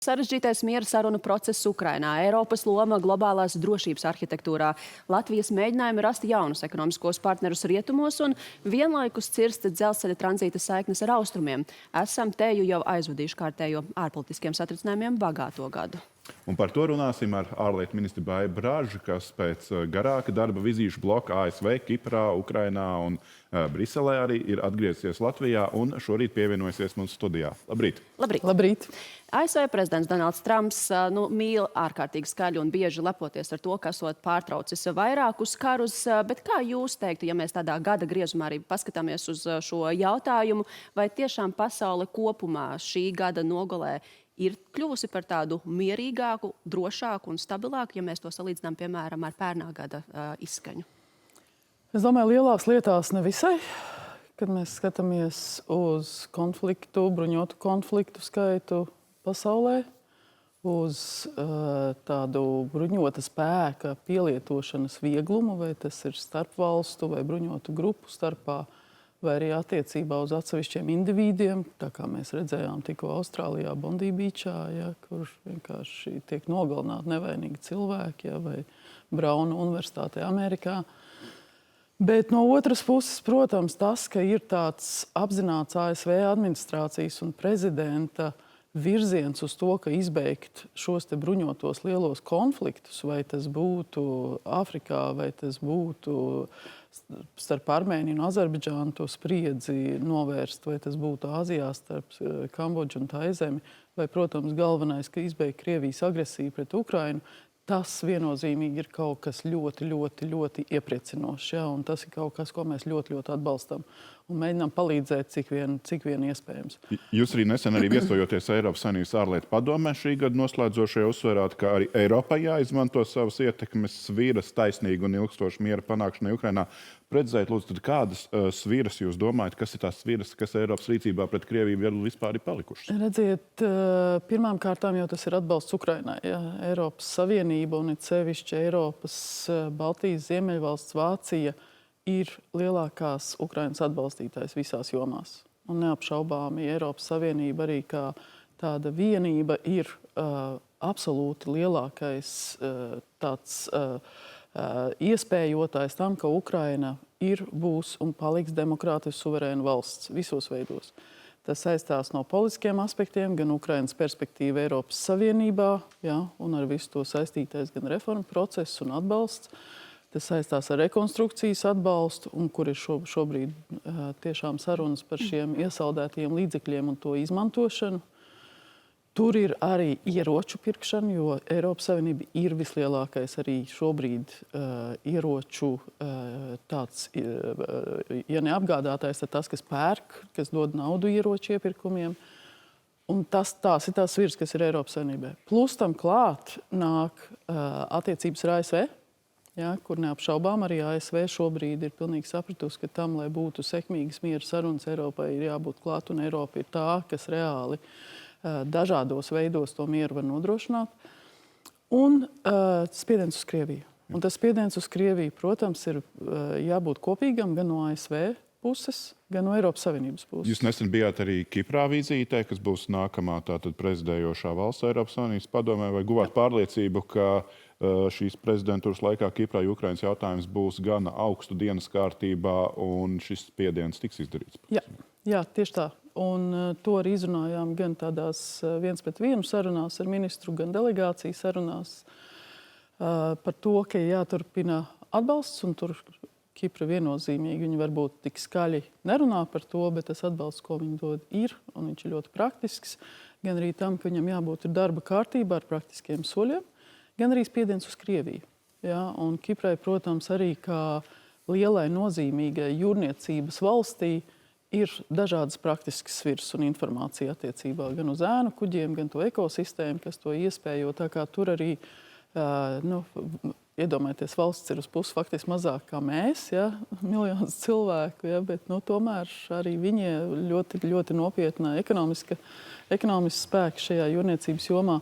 Sarežģītais miera sarunu process Ukrainā, Eiropas loma globālās drošības arhitektūrā, Latvijas mēģinājumi rast jaunus ekonomiskos partnerus rietumos un vienlaikus cirst dzelzceļa tranzīta saiknes ar austrumiem. Esam teju jau aizvadījuši kārtējo ārpolitiskiem satricinājumiem bagāto gadu. Un par to runāsim ar ārlietu ministru Baibu Bražu, kas pēc garāka darba vizīšu bloka ASV, Kiprā, Ukrainā un Briselē arī ir atgriezies Latvijā un šorīt pievienojusies mums studijā. Labrīt! Labrīt! Labrīt. ASV prezidents Donalds Trumps mīl ārkārtīgi skaļi un bieži lepoties ar to, ka esot pārtraucis vairākus karus, bet kā jūs teiktu, ja mēs tādā gada griezumā arī paskatāmies uz šo jautājumu, vai tiešām pasaule kopumā šī gada nogalē ir kļuvusi par tādu mierīgāku, drošāku un stabilāku, ja mēs to salīdzinām, piemēram, ar pērnā gada izskaņu? Es domāju, lielās lietās nevisai. Kad mēs skatāmies uz konfliktu, bruņotu konfliktu skaitu pasaulē, uz tādu bruņota spēka pielietošanas vieglumu, vai tas ir starpvalstu vai bruņotu grupu starpā, vai arī attiecībā uz atsevišķiem individiem, tā kā mēs redzējām tikko Austrālijā, Bondi Beachā, ja, kur vienkārši tiek nogalināti nevainīgi cilvēki, ja, vai Brauna universitātē Amerikā. Bet no otras puses, protams, tas, ka ir tāds apzināts ASV administrācijas un prezidenta virziens uz to, ka izbeigt šos te bruņotos lielos konfliktus, vai tas būtu Āfrikā, vai tas būtu starp Armēniju un Azerbaidžānu to spriedzi novērst, vai tas būtu Āzijā starp Kambodžu un Taizemi, vai, protams, galvenais, ka izbeigt Krievijas agresiju pret Ukrainu, tas viennozīmīgi ir kaut kas ļoti iepriecinošs. Ja? Un tas ir kaut kas, ko mēs ļoti atbalstam un mēģinām palīdzēt, cik vien iespējams. Jūs arī nesen viesojoties Eiropas Savienības ārlietu padomē šī gada noslēdzošajā uzsverāt, ka arī Eiropai jāizmanto savas ietekmes sviras taisnīgu un ilgstošu miera panākšanai Ukrainā. Precizēt, lūdzu, tad kādas sviras jūs domājat, kas ir tās sviras, kas Eiropas rīcībā pret Krieviju vispār ir palikušas? Redziet, pirmām kārtām jau tas ir atbalsts Ukrainai. Ja? Eiropas Savienība un it sevišķi Eiropas, Baltijas, Ziemeļvalsts, Vācija ir lielākās Ukrainas atbalstītājs visās jomās. Un neapšaubāmi Eiropas Savienība arī kā tāda vienība ir absolūti lielākais tāds iespējotājs tam, ka Ukraina ir, būs un paliks demokrātiski suverēna valsts visos veidos. Tas saistās no politiskiem aspektiem, gan Ukrainas perspektīva Eiropas Savienībā, ja, un ar visu to saistītais gan reformu process un atbalsts. Tas saistās ar rekonstrukcijas atbalstu, un kur ir šobrīd tiešām sarunas par šiem iesaldētajiem līdzekļiem un to izmantošanu. Tur ir arī ieroču pirkšana, jo Eiropas Savienība ir vislielākais arī šobrīd ieroču tāds, ja neapgādātājs, tad tas, kas pērk, kas dod naudu ieroču iepirkumiem. Un tās ir tās sviras, kas ir Eiropas Savienībai. Plus tam klāt nāk attiecības ar ASV, ja, kur neapšaubām arī ASV šobrīd ir pilnīgi sapratusi, ka tam, lai būtu sekmīgas miera sarunas, Eiropai ir jābūt klāt, un Eiropa ir tā, kas reāli dažādos veidos to mieru var nodrošināt. Un spiediens uz Krieviju. Un tas spiediens uz Krieviju, protams, ir jābūt kopīgam gan no ASV puses, gan no Eiropas Savienības puses. Jūs nesen bijāt arī Kiprā vizītē, kas būs nākamā tātad prezidējošā valsts Eiropas Savienības padomē, vai guvāt pārliecību, ka šīs prezidentūras laikā Kiprā Ukrainas jautājums būs gana augstu dienas kārtībā un šis spiediens tiks izdarīts? Jā, tieši tā. Un to arī izrunājām gan tādās 1-pret-1 sarunās ar ministru, gan delegāciju sarunās par to, ka jāturpina atbalsts, un tur Kipra viennozīmīgi, viņi varbūt tik skaļi nerunā par to, bet tas atbalsts, ko viņi dod, ir, un viņš ir ļoti praktisks, gan arī tam, ka viņam jābūt ir darba kārtībā ar praktiskiem soļiem, gan arī spiediens uz Krieviju. Ja? Un Kiprai, protams, arī kā lielai nozīmīgai jūrniecības valstī ir dažādas praktiskas sviras un informācija attiecībā gan uz ēnu kuģiem, gan to ekosistēmu, kas to iespējo. Tā kā tur arī, iedomājieties, valsts ir uz pusi faktiski mazāk kā mēs, ja? Miljonus cilvēku, ja? Bet tomēr arī viņi ļoti nopietna ekonomiska spēka šajā jūrniecības jomā.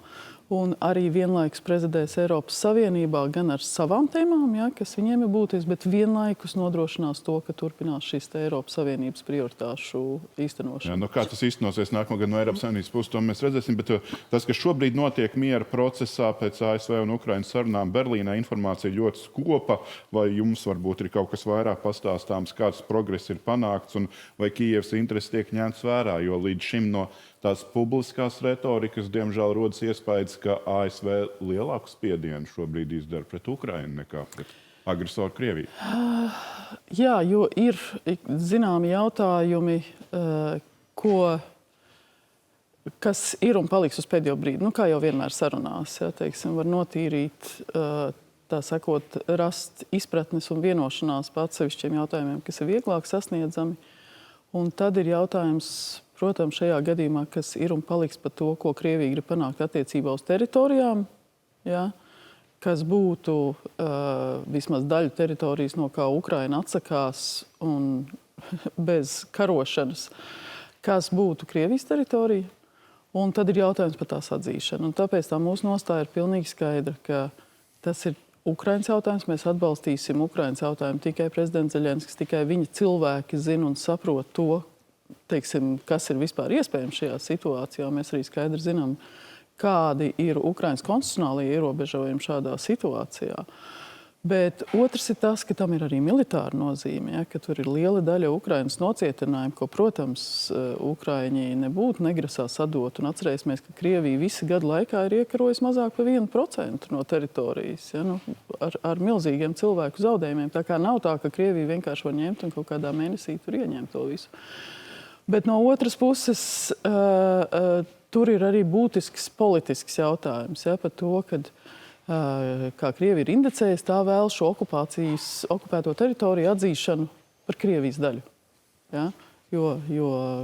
un arī vienlaikus prezidēs Eiropas Savienībā gan ar savām tēmām, ja, kas viņiem ir būtisks, bet vienlaikus nodrošinās to, ka turpinās šis Eiropas Savienības prioritāšu īstenošana. Jā, kā tas īstenosies nākamā gada no Eiropas Savienības puses, to mēs redzēsim, bet tas, kas šobrīd notiek miera procesā pēc ASV un Ukrainas sarunām Berlīnē, informācija ļoti skopa, vai jums varbūt ir kaut kas vairāk pastāstāms, kāds progress ir panākts un vai Kijevas intereses tiek ņemts vērā, jo līdz šim no tās publiskās retorikas, diemžēl, rodas iespējas, ka ASV lielāku spiedienu šobrīd izdara pret Ukrainu nekā pret agresoru Krieviju. Jā, jo ir zināmi jautājumi, kas ir un paliks uz pēdējo brīdi. Nu, kā jau vienmēr sarunās, ja, teiksim, var notīrīt, tā sakot, rast izpratnes un vienošanās par atsevišķiem jautājumiem, kas ir vieglāk sasniedzami. Un tad ir jautājums, protams, šajā gadījumā, kas ir un paliks par to, ko Krievija grib panākt attiecībā uz teritorijām, ja, kas būtu vismaz daļu teritorijas, no kā Ukraina atsakās un bez karošanas, kas būtu Krievijas teritorija. Un tad ir jautājums par tās atzīšanu. Un tāpēc tā mūsu nostāja ir pilnīgi skaidra, ka tas ir Ukrainas jautājums. Mēs atbalstīsim Ukrainas jautājumu tikai prezidents Zeļenskis, tikai viņa cilvēki zina un saprot to, teiksim, kas ir vispār iespējams šajā situācijā. Mēs arī skaidri zinām, kādi ir Ukrainas konstitucionālie ierobežojumi šādā situācijā. Bet otrs ir tas, ka tam ir arī militāra nozīme, ja, ka tur ir liela daļa Ukrainas nocietinājumu, ko, protams, Ukraiņi nebūtu negrasās atdot. Un atcerēsimies, ka Krievija visi gadu laikā ir iekarojusi mazāk par 1% no teritorijas, ja, ar milzīgiem cilvēku zaudējumiem. Tā kā nav tā, ka Krievija vienkārši var ņemt un kaut kādā mēnesī tur ieņemt to visu. Bet no otras puses, tur ir arī būtisks politisks jautājums, ja, par to, kad kā Krievija ir indicējusi, tā vēl šo okupēto teritoriju atzīšanu par Krievijas daļu. Ja? Jo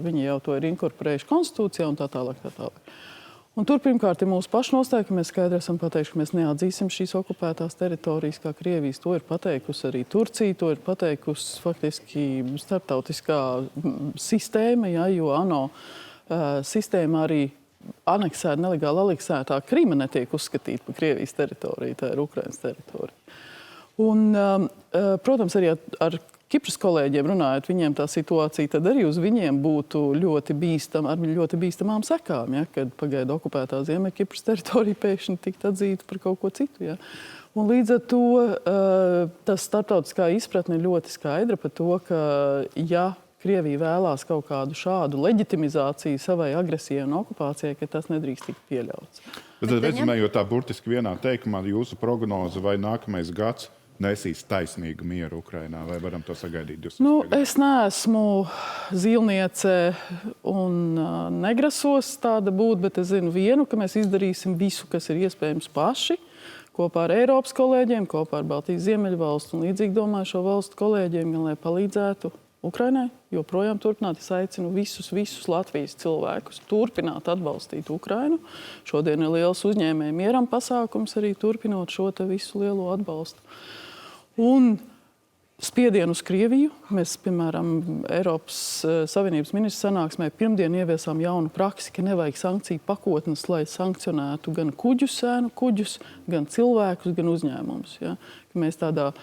viņi jau to ir inkorporējuši konstitūcijā un tā tālāk. Un tur pirmkārt ir mūsu pašu nostāja, ka mēs skaidri esam pateikuši, ka mēs neatzīsim šīs okupētās teritorijas kā Krievijas. To ir pateikusi arī Turcija, to ir pateikusi faktiski starptautiskā sistēma, ja, jo ANO sistēma arī aneksēta, nelegāli aneksētā Krīma netiek uzskatīta par Krievijas teritoriju, tā ir Ukrainas teritorija. Un, protams, arī ar Kipras kolēģiem runājot, viņiem tā situācija tad arī uz viņiem būtu ļoti bīstamām sekām, ja, kad pagaidu okupētā Ziemeļkipras teritorija pēkšņi tikt atzīta par kaut ko citu. Ja. Un līdz ar to tas starptautiskā izpratne ir ļoti skaidra par to, ka, ja Krievija vēlās kaut kādu šādu leģitimizāciju savai agresijai un okupācijai, ka tas nedrīkst tikt pieļauts. Bet tad rezumējot tā burtiski vienā teikumā, jūsu prognoze vai nākamais gads nesīs taisnīgu mieru Ukrainā, vai varam to sagaidīt? Es neesmu zīlniece un negrasos tāda būt, bet es zinu vienu, ka mēs izdarīsim visu, kas ir iespējams paši, kopā ar Eiropas kolēģiem, kopā ar Baltijas Ziemeļvalstu un līdzīgi domājušo valstu kolēģiem, lai palīdzētu Ukrainai, joprojām turpināt. Es aicinu visus Latvijas cilvēkus turpināt atbalstīt Ukrainu. Šodien ir liels uzņēmēju mieram pasākums arī turpinot šo te visu lielo atbalstu. Un spiedienu uz Krieviju. Mēs, piemēram, Eiropas Savienības ministru sanāksmē pirmdien ieviesām jaunu praksi, ka nevajag sankciju pakotnes, lai sankcionētu gan kuģus, gan cilvēkus, gan uzņēmumus. Ja? Mēs tādā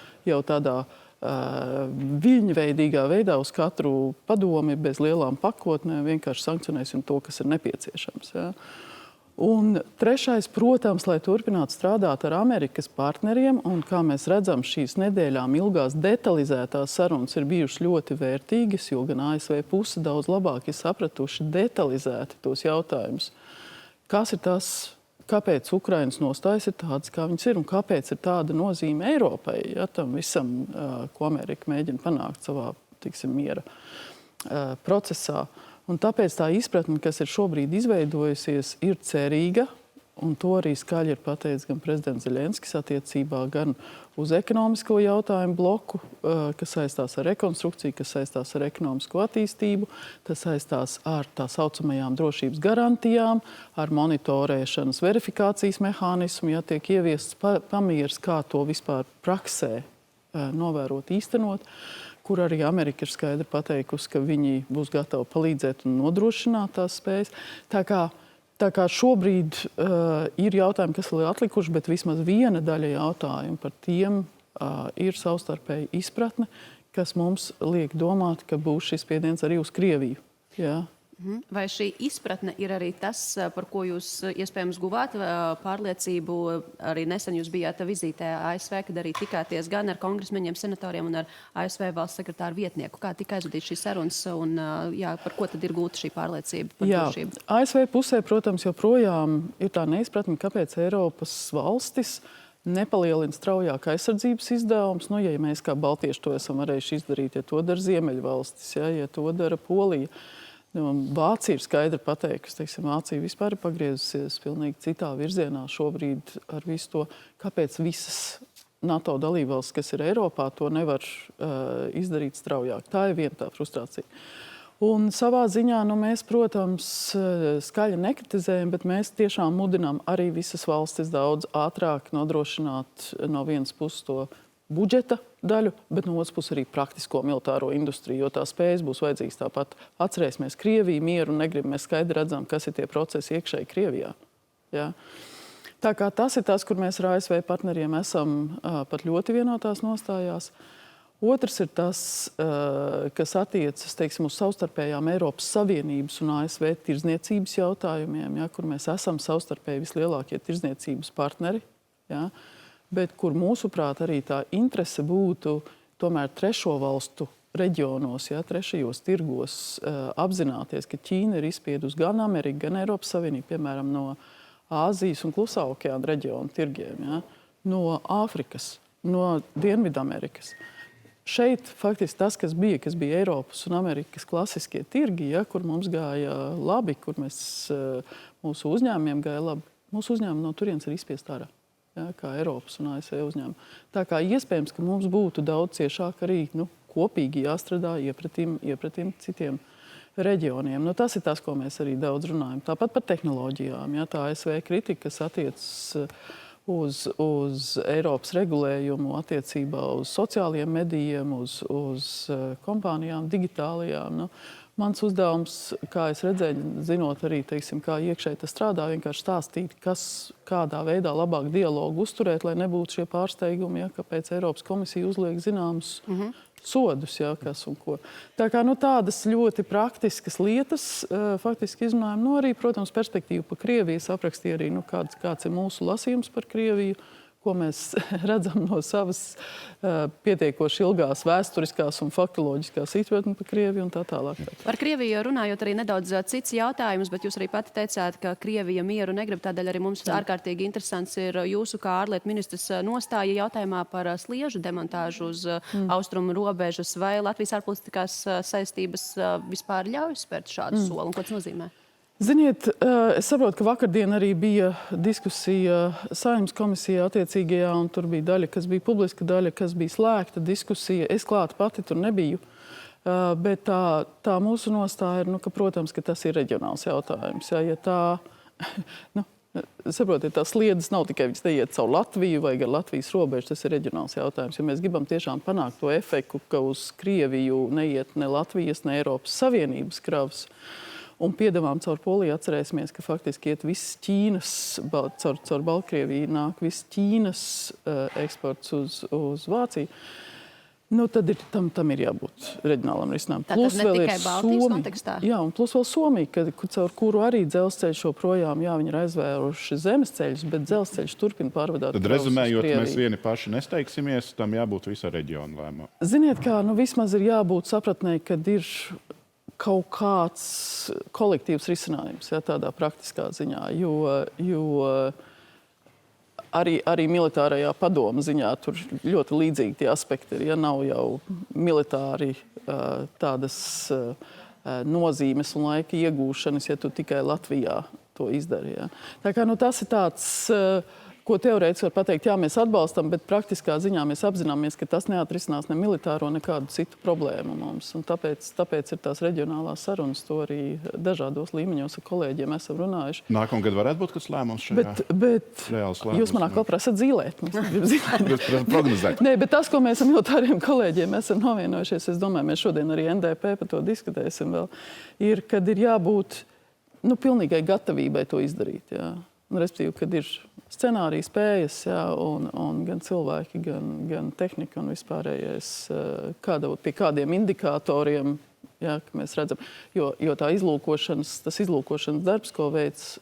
viļņveidīgā veidā uz katru padomi bez lielām pakotnēm vienkārši sankcionēsim to, kas ir nepieciešams. Ja? Un trešais, protams, lai turpinātu strādāt ar Amerikas partneriem, un kā mēs redzam, šīs nedēļām ilgās detalizētās sarunas ir bijušas ļoti vērtīgas, jo gan ASV puse daudz labāk ir sapratuši detalizēti tos jautājumus. Kas ir tas? Kāpēc Ukrainas nostājas ir tādas, kā viņas ir, un kāpēc ir tāda nozīme Eiropai, ja, tam visam, ko Amerika mēģina panākt savā, miera procesā. Un tāpēc tā izpratne, kas ir šobrīd izveidojusies, ir cerīga, un to arī skaļi ir pateicis gan prezidents Zeļenskis attiecībā gan uz ekonomisko jautājumu bloku, kas saistās ar rekonstrukciju, kas saistās ar ekonomisko attīstību, tas saistās ar tā saucamajām drošības garantijām, ar monitorēšanas verifikācijas mehānismu, ja tiek ieviests pamieris, kā to vispār praksē novērot, īstenot, kur arī Amerika ir skaidri pateikusi, ka viņi būs gatavi palīdzēt un nodrošināt tās spējas. Tā kā Tā kā šobrīd ir jautājumi, kas vēl ir atlikuši, bet vismaz viena daļa jautājumu par tiem ir savstarpēji izpratne, kas mums liek domāt, ka būs šis spiediens arī uz Krieviju. Jā. Vai šī izpratne ir arī tas, par ko jūs iespējams guvāt pārliecību? Arī nesen jūs bijāt vizītē ASV, kad arī tikāties gan ar kongresmeņiem, senatoriem un ar ASV valsts sekretāru vietnieku. Kā tika aizvadīts šīs sarunas un par ko tad ir gūta šī pārliecība par drošību? ASV pusē, protams, joprojām ir tā neizpratne, kāpēc Eiropas valstis nepalielina straujāk aizsardzības izdevums. Nu, ja mēs kā baltieši to esam varējuši izdarīt, ja to dara Ziemeļvalstis, ja to dara Polija. Vācija ir skaidri pateikusi, teiksim, Vācija vispār ir pagriezusies pilnīgi citā virzienā šobrīd ar visu to, kāpēc visas NATO dalībvalstis, kas ir Eiropā, to nevar izdarīt straujāk. Tā ir viena tā frustrācija. Un savā ziņā mēs, protams, skaļi nekritizējam, bet mēs tiešām mudinām arī visas valstis daudz ātrāk nodrošināt no vienas puses to budžeta daļu, bet no otras puses arī praktisko militāro industriju, jo tā spējas būs vajadzīgas tāpat. Atcerēsimies Krieviju, mieru negribam, mēs skaidri redzam, kas ir tie procesi iekšēji Krievijā. Ja? Tā kā tas ir tas, kur mēs ar ASV partneriem esam pat ļoti vienotās nostājās. Otrs ir tas, kas attiecas, teiksim, uz savstarpējām Eiropas Savienības un ASV tirdzniecības jautājumiem, ja, kur mēs esam savstarpēji vislielākie tirdzniecības partneri, ja, bet kur mūsuprāt arī tā interese būtu tomēr trešo valstu reģionos, ja, trešajos tirgos apzināties, ka Ķīna ir izspiedus gan Ameriku, gan Eiropas Savienību, piemēram, no Āzijas un Klusā okeāna reģionu tirgiem, ja, no Āfrikas, no Dienvidamerikas. Šeit faktiski tas, kas bija Eiropas un Amerikas klasiskie tirgi, ja, kur mums gāja labi, kur mūsu uzņēmumiem gāja labi, mūsu uzņēmumi no turienes ir izspiest ārā. Ja, kā Eiropas un ASV uzņēmumi. Tā kā iespējams, ka mums būtu daudz ciešāk arī kopīgi jāstrādā iepratīm citiem reģioniem. Tas ir tas, ko mēs arī daudz runājam. Tāpat par tehnoloģijām. Ja, tā ASV kritika, kas attiecas uz Eiropas regulējumu attiecībā uz sociālajiem medijiem, uz kompānijām, digitālajām. Mans uzdevums, kā es redzēju, zinot arī, teiksim, kā iekšēji tas strādā, vienkārši stāstīt, kādā veidā labāk dialogu uzturēt, lai nebūtu šie pārsteigumi, ja, kāpēc Eiropas komisija uzliek zināmus sodus, ja, kas un ko. Tā kā tādas ļoti praktiskas lietas faktiski izrunājam. Arī, protams, perspektīvu par Krieviju aprakstīja arī, kāds ir mūsu lasījums par Krieviju, ko mēs redzam no savas pietiekoši ilgās vēsturiskās un faktoloģiskās izpratnes par Krieviju un tā tālāk. Par Krieviju runājot arī nedaudz cits jautājums, bet jūs arī pati teicāt, ka Krievija mieru negrib, tādēļ arī mums ārkārtīgi interesants ir jūsu kā ārlietu ministrs nostāja jautājumā par sliežu demontāžu uz austrumu robežas. Vai Latvijas ārpolitiskās saistības vispār ļauj spērt šādu soli un ko tas nozīmē? Ziniet, es saprotu, ka vakardien arī bija diskusija Saeimas komisijā attiecīgajā, un tur bija daļa, kas bija publiska, daļa, kas bija slēgta diskusija. Es klāt pati tur nebiju, bet tā mūsu nostāja ir, ka, protams, ka tas ir reģionāls jautājums. Ja tā, saprotiet, tās sliedas nav tikai viņas neiet caur Latviju vai gar Latvijas robežu, tas ir reģionāls jautājums. Ja mēs gribam tiešām panākt to efektu, ka uz Krieviju neiet ne Latvijas, ne Eiropas Savienības kravas, un piedevām caur Poliju atcerēsimies, ka faktiski iet viss Ķīnas, caur Baltkrieviju nāk viss Ķīnas eksports uz Vāciju. Tad tam ir jābūt reģionālam risinājumam. Tātad ne tikai Baltijas kontekstā? Jā, un plus vēl Somija, caur kuru arī dzelzceļš joprojām, jā, viņi ir aizvēruši zemes ceļus, bet dzelzceļš turpina pārvadāt. Tad rezumējot, mēs vieni paši nesteigsimies, tam jābūt visā reģiona lēmumā. Ziniet kā, vismaz ir jābūt sapratnē, kad ir kaut kāds kolektīvs risinājums, ja, tādā praktiskā ziņā, jo arī militārajā padoma ziņā tur ļoti līdzīgi tie aspekti ir, ja nav jau militāri tādas nozīmes un laika iegūšanas, ja tu tikai Latvijā to izdari. Ja. Tā kā tas ir tāds, ko teorētiski var pateikt, jā, mēs atbalstam, bet praktiskā ziņā mēs apzināmies, ka tas neatrisinās ne militāro, nekādu citu problēmu mums. Un tāpēc ir tās reģionālās sarunas, to arī dažādos līmeņos ar kolēģiem esam runājuši. Nākamgad varētu būt kāds lēmums šajā? Bet jūs manā vēl prasat zīlēt. Prognozēt. Nē, bet tas, ko mēs ar militāriem kolēģiem esam novienojušies, es domāju, mēs šodien arī NDP par to diskutēsim vēl, ir, kad ir jābūt pilnīgai gatavībai to izdarīt. Jā. Respektīvi, kad ir scenārija spējas, jā, un gan cilvēki, gan tehnika un vispārējais, pie kādiem indikatoriem, jā, ka mēs redzam. Jo tas izlūkošanas darbs, ko veids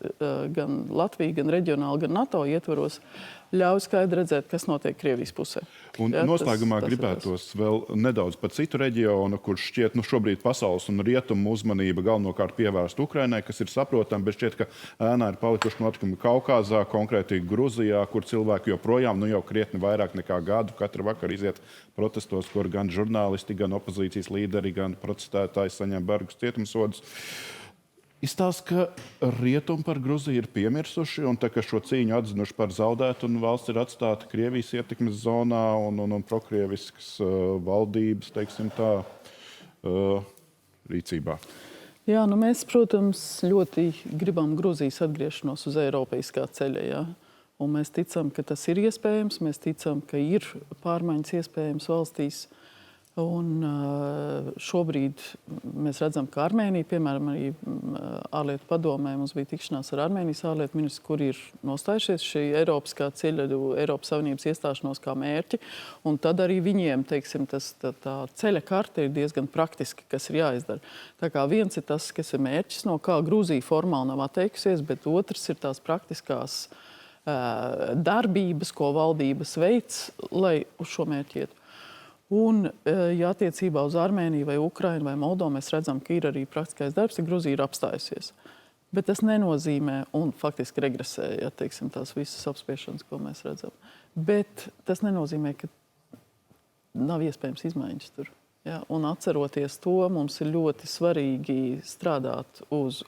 gan Latvija, gan reģionāli, gan NATO ietvaros, ļauj skaidri redzēt, kas notiek Krievijas pusē. Un noslēgumā gribētos vēl nedaudz par citu reģionu, kur šķiet, šobrīd pasaules un rietumu uzmanība galvenokārt pievērsta Ukrainai, kas ir saprotami, bet šķiet, ka ēnā ir palikuši notikumi Kaukazā, konkrēti Gruzijā, kur cilvēki joprojām jau krietni vairāk nekā gadu katru vakaru iziet protestos, kur gan žurnālisti, gan opozīcijas līderi, gan protestētāji saņem bargus cietumsodus. Izstāsta, ka rietumi par Gruziju ir piemirsuši un tā, ka šo cīņu atzinuši par zaudētu un valsts ir atstāta Krievijas ietekmes zonā un prokrieviskas valdības, teiksim tā, rīcībā. Jā, mēs, protams, ļoti gribam Gruzijas atgriešanos uz eiropeiskā ceļa, jā. Un mēs ticam, ka tas ir iespējams, mēs ticam, ka ir pārmaiņas iespējams valstīs. Un šobrīd mēs redzam, ka Armēnija, piemēram, arī ārlietu padomē mums bija tikšanās ar Armēnijas ārlietu ministru, kur ir nostājušies šī Eiropas Savienības iestāšanos kā mērķi. Un tad arī viņiem, teiksim, tā ceļa karte ir diezgan praktiska, kas ir jāizdara. Tā kā viens ir tas, kas ir mērķis, no kā Gruzija formāli nav atteikusies, bet otrs ir tās praktiskās darbības, ko valdības veids, lai uz šo mērķi iet. Un, ja attiecībā uz Armēniju vai Ukrainu vai Moldovu mēs redzam, ka ir arī praktiskais darbs, ja Gruzija ir apstājusies. Bet tas nenozīmē, un faktiski regresē, ja, teiksim, tās visas apspiešanas, ko mēs redzam. Bet tas nenozīmē, ka nav iespējams izmaiņas tur. Ja? Un atceroties to, mums ir ļoti svarīgi strādāt uz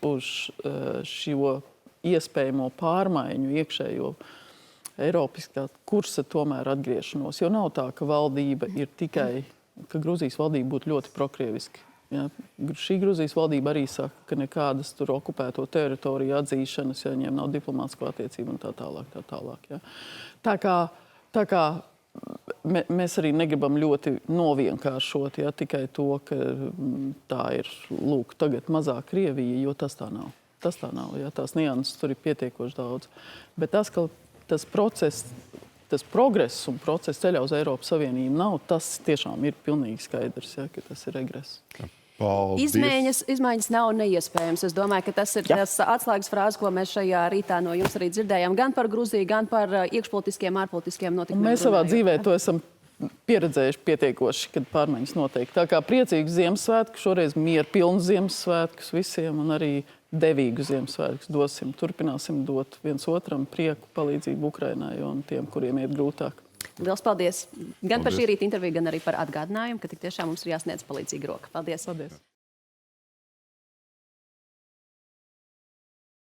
šo iespējamo pārmaiņu iekšējo Eiropiskā kursa tomēr atgriešanos. Jo nav tā, ka valdība ir tikai, ka Gruzijas valdība būtu ļoti prokrieviska. Ja? Šī Gruzijas valdība arī saka, ka nekādas tur okupēto teritoriju atzīšanas, ja viņiem nav diplomātsko attiecību un tā tālāk. Ja? Tā kā mēs arī negribam ļoti novienkāršot, ja? Tikai to, ka tā ir, tagad mazā Krievija, jo tas tā nav. Tas tā nav, ja? Tās nianses tur ir pietiekoši daudz. Bet tas process, tas progress un process ceļā uz Eiropas Savienību nav, tas tiešām ir pilnīgi skaidrs, ja, ka tas ir regress. Izmaiņas nav neiespējams. Es domāju, ka tas ir tas atslēgas frāze, ko mēs šajā rītā no jums arī dzirdējām, gan par Gruziju, gan par iekšpolitiskiem, ārpolitiskiem notikumiem. Mēs savā dzīvē to esam pieredzējuši pietiekoši, kad pārmaiņas notiek. Tā kā priecīgs Ziemassvētku, šoreiz mierpilns Ziemassvētkus visiem un arī devīgu Ziemassvētkus dosim. Turpināsim dot viens otram prieku, palīdzību Ukrainai un tiem, kuriem iet grūtāk. Liels paldies! Gan par šī rīta interviju, gan arī par atgādinājumu, ka tik tiešām mums ir jāsniedz palīdzīga roka. Paldies! Paldies!